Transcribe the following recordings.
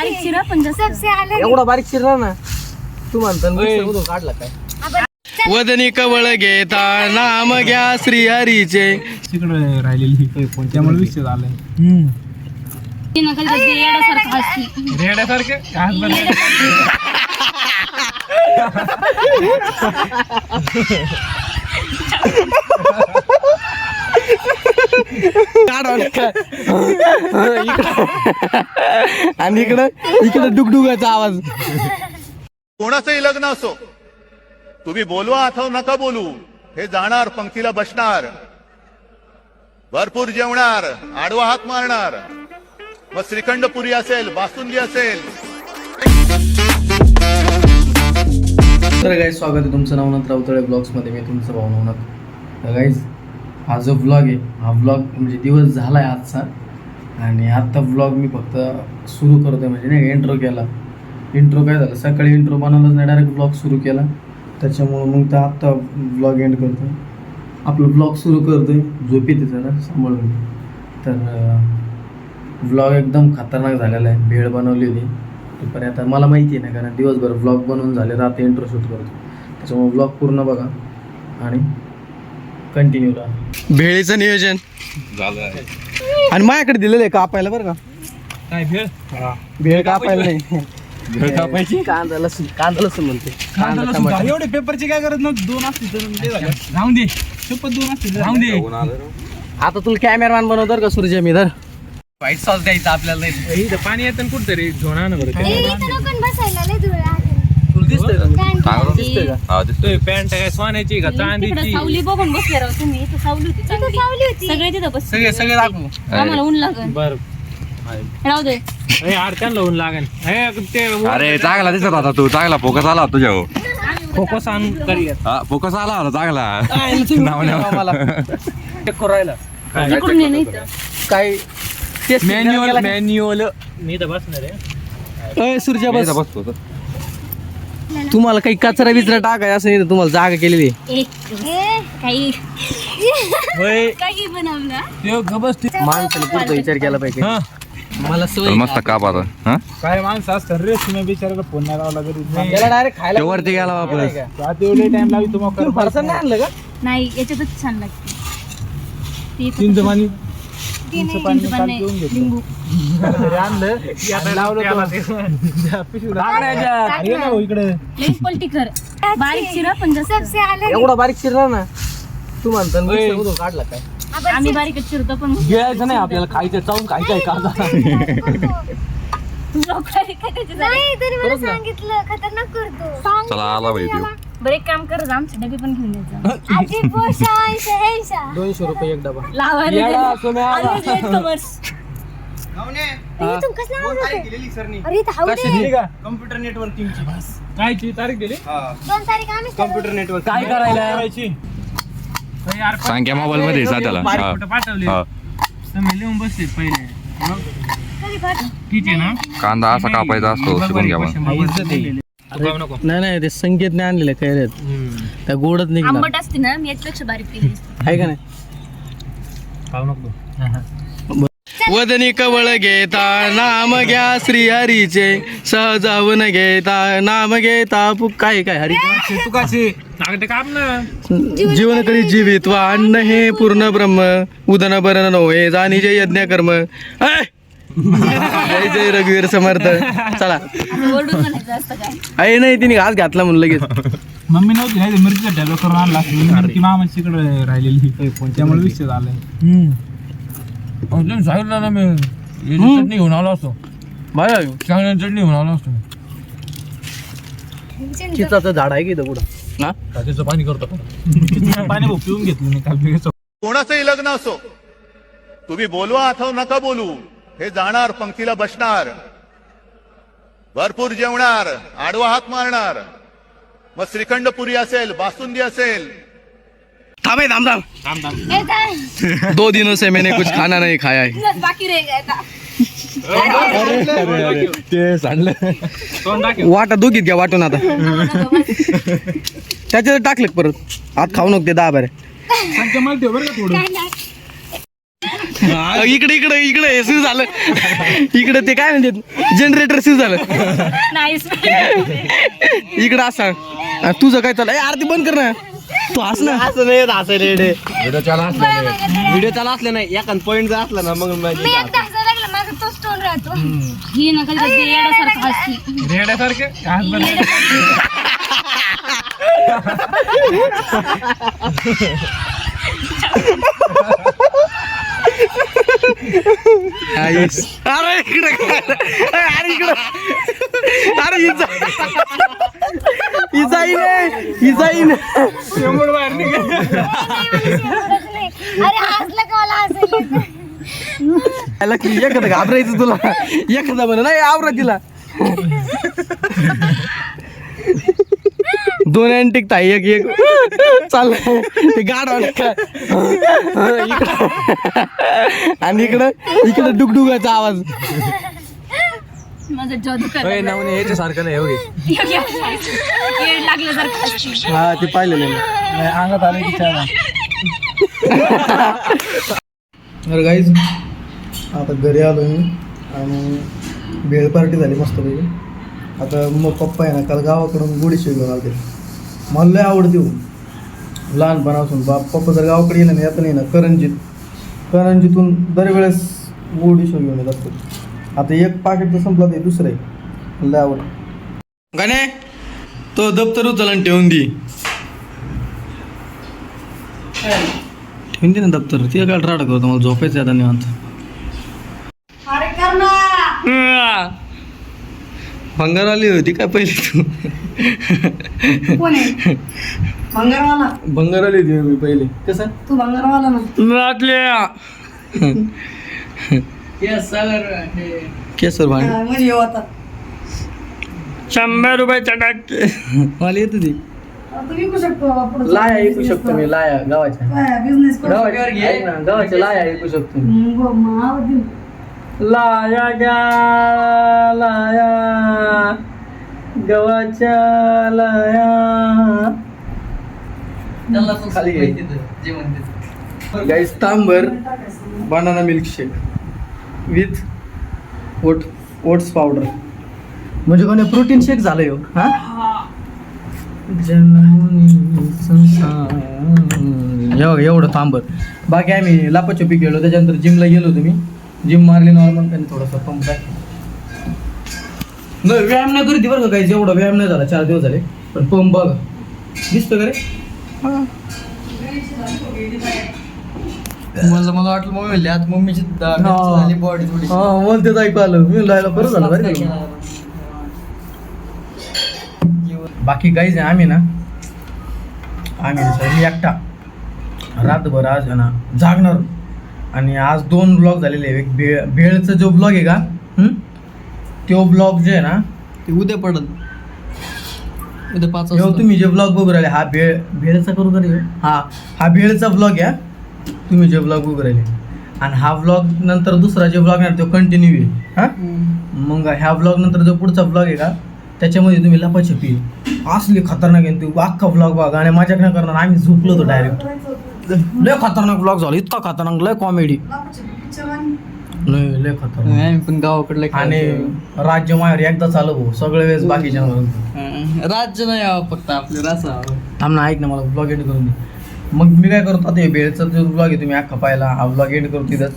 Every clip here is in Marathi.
बारीक चिरा पण सबसे अलग एवढा बारीक चिरला ना तू म्हणतो काढला काय वदनी कवळ घेता नाम घ्या श्री हरीचे तिकडे राहिलेली त्यामुळे विषय झालाय येण्यासारखं असते रेड्यासारखं आणि इकडं डुगडुगाचा आवाज कोणाचंही लग्न असो तुम्ही बोलवा अथवा नका बोलू हे जाणार पंक्तीला बसणार भरपूर जेवणार आडवा हात मारणार मग श्रीखंड पुरी असेल बासुंदी असेल. तर गाईज स्वागत आहे तुमचं नवनाथ राऊतळे ब्लॉग्समध्ये. मी तुमचं भाऊ नवनाथ. तर गाईज हा जो ब्लॉग आहे हा ब्लॉग म्हणजे दिवस झाला आहे आजचा आणि आत्ता ब्लॉग मी फक्त सुरू करतो आहे म्हणजे नाही इंट्रो केला. इंट्रो काय झालं सकाळी इंट्रो बनवलाच नाही डायरेक्ट ब्लॉग सुरू केला त्याच्यामुळं मग तर आत्ता ब्लॉग एंड करतो. आपलं ब्लॉग सुरू करतो आहे झोपेत आहे जरा सांभाळून. तर ब्लॉग एकदम खतरनाक झालेला आहे. भेळ बनवली होती पण आता मला माहिती आहे ना कारण दिवसभर ब्लॉग बनवून झाले रात्री इंट्रो शूट करतो त्याच्यामुळे ब्लॉग पूर्ण बघा आणि कंटिन्यू राहा. भेळीचं नियोजन झालं आहे आणि माझ्याकडे दिलेलं आहे कापायला बरं का. काय भेळ भेळ कापायला नाही भेळ कापायची कांदा लसूण म्हणते. एवढे पेपरची काय गरज नव्हती. 2 असतील तर राहून दे शपथ 2 असतील राहून दे. आता तुला कॅमेरामॅन बनवतो का सूर्य मी धर व्हाईट सॉस द्यायचा आपल्याला. इथं पाणी येतं कुठतरी झोना ना बरं बसायला लय धूळ आहे. तुला दिसतंय का दिसतोय. पॅन्ट काय सोन्याची का चांदीची. सावली बघून बसले राव तुम्ही. इथं सावली होती चांगली. सावली होती. सगळे तिथं बस सगळे दाखवू. आम्हाला ऊन लागल. बर राहू दे. आरत्यान लावून लागेल ते. अरे चांगला दिसत होता तू. चांगला फोकस आला होता तुझ्यावर. फोकस ऑन करूया. हा फोकस आला होता चांगला. इकडून ये नाही तर. काय मॅन्युअल मी तर बसणार आहे. सूर्या बस. बसतो तुम्हाला काही कचरा बिचरा टाकाय असं नाही तर तुम्हाला जागा केलेली आहे. काही होय काही बनवलं. ते गबस माणसाला पुढचा विचार केला पाहिजे. हा मला सवय मस्त काप आता. हा काय माणसं असतात रे. तुम्ही बिचारायला फोन नाही लावला कधी. याला डायरेक्ट खायला तो वरती गेला वापस. एवढे टाइम लावी तुम्हाला फरसाण नाही आणलं का नाही याच्यातच छान लागते. ती इथं चिंच पाणी चिंच पण नाही, लिंबू. आणलं इकडे लई पलटी कर. बारीक चिरा पण जास्त. सबसे अलग एवढा बारीक चिरला ना तू म्हणतो काढला काय. आम्ही बारीकच चिरतो पण गिळायचं नाही आपल्याला. खायचं चावून खायचंय कांदा. नाही तरी मला सांगितलं खतरनाक करतो. चला आला बाई तू. बरं एक काम कर आमचे डबे पण घेऊन यायचं. आजी पोषा 200 रुपये एक डबा. लावायला तुम कसला आवाज होतो? अरे इथं हाऊ दे. कम्प्युटर नेटवर्किंगची कायची तारीख दिली. 2 तारीख आम्ही कम्प्युटर नेटवर्क काय करायला सांग्या मोबाईल मध्ये त्याला. पाठवले तुम्ही लिहून बसले पहिले. कधी पाठव. ठीक आहे ना. कांदा असा कापायचा असतो शिकून घ्या मग. नाही ते संकेत नाही आणलेलं काय रे त्या गोडच निघणार आंबट असते ना मी याच्यापेक्षा बारीक केली. आहे का नाही. खाऊ नको. वदनी कवळ घेता नाम घ्या श्री हरीचे सहजावून घेता नाम घेता काय काय हरी तू कशी लागते काम ना. जीवन करी जीवित वा अन्न हे पूर्ण ब्रह्म उदन बरण नव्हे जाणी जय यज्ञ कर्म. जय जय रघुवीर समर्थ. चला ओरडून म्हणायचं असतं काय. आहे नाही तिने घास घातला म्हणून लगेच. मम्मी नव्हती नाही मिरचीचा डबा करून आणला. मामाची इकडे राहिलेली त्यामुळे विषय झालाय. सांगितलं ना मी चटणी घेऊन आलो असतो. बाय चांगल्या चटणी घेऊन आलो असतो. चिचाचं झाड आहे की इथं पुढं. हा त्याचं पाणी करतो. पाणी पिऊन घेतलं नाही काल. कोणाचंही लग्न असो तुम्ही बोलवा अथवा नका बोलू हे जाणार पंक्तीला बसणार भरपूर जेवणार आडवा हात मारणार मग श्रीखंड पुरी असेल बासुंदी असेल. थांब 2 दिनों से मैंने कुछ खाना नहीं खाया है. बाकी रह गया था. ते सांडलं वाटा दोघीत घ्या वाटून आता त्याच्यात टाकलं परत आत खाऊ नको ते 10 बरं. मला ठेव बरं का थोडं. इकडे इकडे इकडे हे सुरू झालं. इकडे ते काय म्हणतात जनरेटर सुरू झालं. नाही इकडं असा तुझं काय चाललं आरती बंद कर ना. तू हस ना. असं नाही हसायला व्हिडिओ चालू असला व्हिडिओ चालू असले नाही एखाद पॉईंट जर असला ना मग मी एकदा हसायला लागला माझा तोच टोन राहतो. ही नका कधी येण्यासारखं हसती. रेड्यासारखं हात बरं. अरे इकडे अरे इकडे अरे ही जाईन अरे हसलं का मला हसायला एखादं घाबरायचं तुला. एखादा म्हण नाही आवरा तिला. 2 अँटिक ताई एक चाल ते गाड आणि इकडं डुगडुगाचा आवाज. माझं जादू कर याच्यासारखं नाही एवढी येड लागल्यासारखं हसती. हा ते पाहिलेलं मी. अंगात आले की छान. अरे गाईज आता घरी आलो मी आणि भेळ पार्टी झाली मस्तपैकी. आता मग पप्पा आहे ना काल गावाकडून गोडीशिव घेऊन आले. मला लय आवडते हो लहानपणापासून. पप्पा जर गावाकडे येलं नाही आता नाही ना करंजीतून दरवेळेस गोडीशिव घेऊन येत असतात. आता एक पाकिट तर संपला ते दुसरं आहे. लय आवड गाणे तो दप्तर उचलन ठेवून दे. ठेवून दे ना दप्तर. ते काय राडा करतो मला झोपायचं आता निवांत. भंगारवाली होती काय पहिली तू? भंगारवाला भंगारवाली होती मी पहिले. कसं तू भंगारवाला ना केसर भांड म्हणजे होता 100 रुपयाचा टाकते. मला येत होती तू विकू शकतो लाया विकू शकतो मी. लाया गावाच्या बिझनेस गावाच्या लाया विकू शकतो. लाया गा लाया गव्हाच्या लाया खाली गाईस तांबर banana milkshake with oats powder म्हणजे कोणी प्रोटीन शेक झालंय हो. हा एवढं तांबर. बाकी आम्ही लापाछुपी गेलो त्याच्यानंतर जिमला गेलो होतो. मी जिम मारली नॉर्मल त्याने थोडासा पंप आहे. नाही व्यायाम नाही करते बरं का काही. एवढा व्यायाम नाही झाला 4 दिवस झाले पण पंप बघा दिसतं का रे. मला वाटलं मम्मी आता मम्मीची बॉडी थोडी मला तेच ऐकू आलं. मी लायला बरं झालं बरं का. बाकी काहीच आहे. आम्ही मी एकटा रातभर आज आहे ना जागणार. आणि आज 2 ब्लॉग झालेले. एक भेळचा जो ब्लॉग आहे का तो ब्लॉग जे आहे ना ते उद्या पडत उद्या 5 तुम्ही जे ब्लॉग बघू राहिले हा भेळचा करू का रे. हा भेळचा ब्लॉग आहे. तुम्ही जे ब्लॉग बघू राहिले आणि हा ब्लॉग नंतर दुसरा जे ब्लॉग आहे तो कंटिन्यू आहे. हा मग ह्या ब्लॉग नंतर जो पुढचा ब्लॉग आहे का त्याच्यामध्ये तुम्ही लपाछपी असली खतरनाक आहे. तू अख्खा ब्लॉग बघा आणि माझ्याक नाही करणार. आम्ही झोपलो होतो डायरेक्ट. लय खतरनाक ब्लॉग झाला. इतका खतरनाक लय कॉमेडी लय खतरनाक. पण गावाकडलं आणि राज्य मायावर एकदा चालू भाऊ सगळे वेळेस बाकीच्या राज्य नाही फक्त आपले रसा थांब ना ऐक ना मला ब्लॉग एंड करून दे. मग मी काय करतो आता हे भेळचा जो ब्लॉग आहे तुम्ही अख्खा पाहिला. हा ब्लॉग एंड करू तिथंच.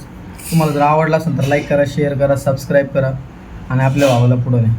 तुम्हाला जर आवडला असेल तर लाईक करा शेअर करा सबस्क्राईब करा आणि आपल्या भावाला पुढं नाही.